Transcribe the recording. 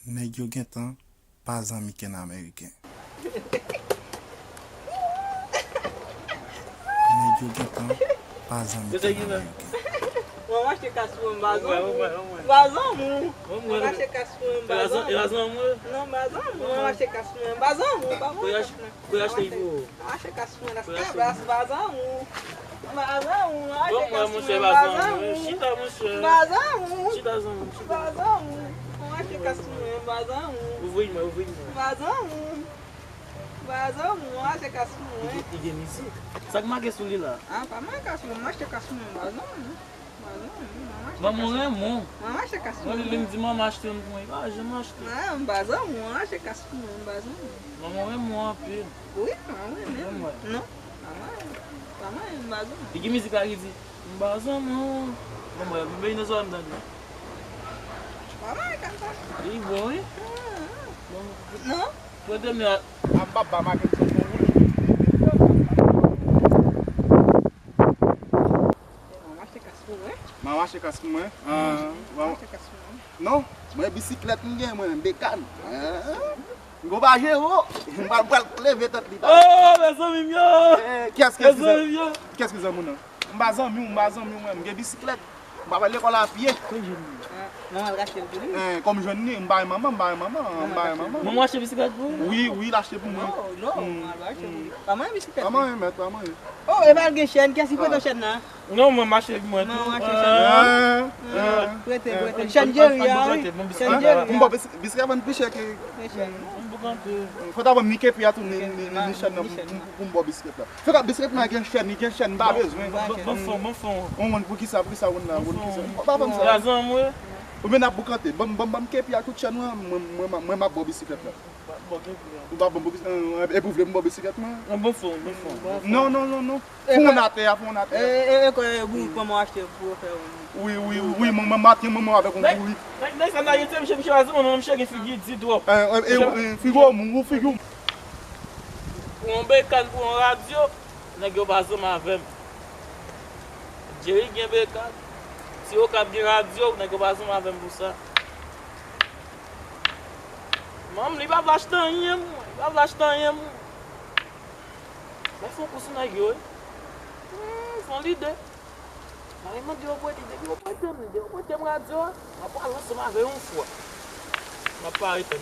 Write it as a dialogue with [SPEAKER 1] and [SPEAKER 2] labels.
[SPEAKER 1] Nèg yo gen tan, pas ami ken américain. Nèg yo gen tan, pas ami ken américain.
[SPEAKER 2] Vamos achar caçua em bazão. Bazão, vamos achar caçua em bazão. Não, bazão, vamos achar caçua em bazão. Acha caçua nas cabras, bazão. Bazão, acha caçua em bazão. Bazão, vamos achar caçua em bazão. Vazão, não acha caçua, hein?
[SPEAKER 3] E musique. Ça que marque sur là.
[SPEAKER 2] Ah, pas mal caçua, mas acha caçua em bazão.
[SPEAKER 3] Vamos lá, mon.
[SPEAKER 2] Não acha caçua.
[SPEAKER 3] Ele me diz, maman, acheter um coin. Ah, je m'achète.
[SPEAKER 2] Não, bazão, não acha caçua, bazão.
[SPEAKER 3] Maman, é mon, puis.
[SPEAKER 2] Oui, maman, mesmo. Não, maman, bazão.
[SPEAKER 3] E que musique arrive? Bazão, mon. Maman, bem nas horas dali.
[SPEAKER 2] Maman, cantar.
[SPEAKER 3] E bom, hein?
[SPEAKER 2] Não?
[SPEAKER 3] Pode me a
[SPEAKER 1] Ababa ma gen Maman ache casque moi. Non, moi bicyclette m'gen moi bécane. Go ba géro, m'ba lever tête li.
[SPEAKER 3] Oh, mes amis mieux.
[SPEAKER 1] Qu'est-ce que ça mon? M'ba zanmi, moi m'gen bicyclette. M'ba l'école à pied.
[SPEAKER 2] Maman, elle rachète pour lui.
[SPEAKER 1] Comme je n'ai m'ba maman.
[SPEAKER 3] Maman achète biciclette pour vous?
[SPEAKER 1] Oui, l'acheter pour moi.
[SPEAKER 2] Non, elle rachète pour lui. Maman, bicyclette.
[SPEAKER 1] Maman, maman.
[SPEAKER 2] Oh, elle va aller chaîne, qu'est-ce qu'il fait dans chaîne là?
[SPEAKER 3] Non, maman achète moi.
[SPEAKER 2] Maman achète chaîne. Prêtez. Chaîne Jerry, chaîne Jerry.
[SPEAKER 1] M'ba bicyclette van plus cher que faut avoir Mickey puis à tout ni chaîne pour m'ba bicyclette là. Faut que bicyclette n'a gen chaîne pas besoin.
[SPEAKER 3] Bon fond.
[SPEAKER 1] On pour qui ça on pas comme ça.
[SPEAKER 3] Razan moi.
[SPEAKER 1] Ou bien n'a boucanté. Bam puis à tout chaîne moi ma bicyclette là. Ou pas bon et pour m'ba bicyclette moi.
[SPEAKER 3] Un bon fond.
[SPEAKER 1] Non. Fond à terre.
[SPEAKER 2] Et comment acheter pour faire?
[SPEAKER 1] Oui, maman avec un oui.
[SPEAKER 3] Nèg ça n'a été monsieur Razan, on me cherche figure 10 doigts.
[SPEAKER 1] Figo, mon figo.
[SPEAKER 3] On bécane pour une radio, nèg yo pas ensemble avec. Jerry gen bécane. Si on cap gen radio, nèg yo pas ensemble avec pour ça. Maman, il va acheter rien, Mais faut pour ça nèg yo. Font l'idée. Mais moi dis on peut radio, on va pas lancer avec une fois. On va pas arrêter.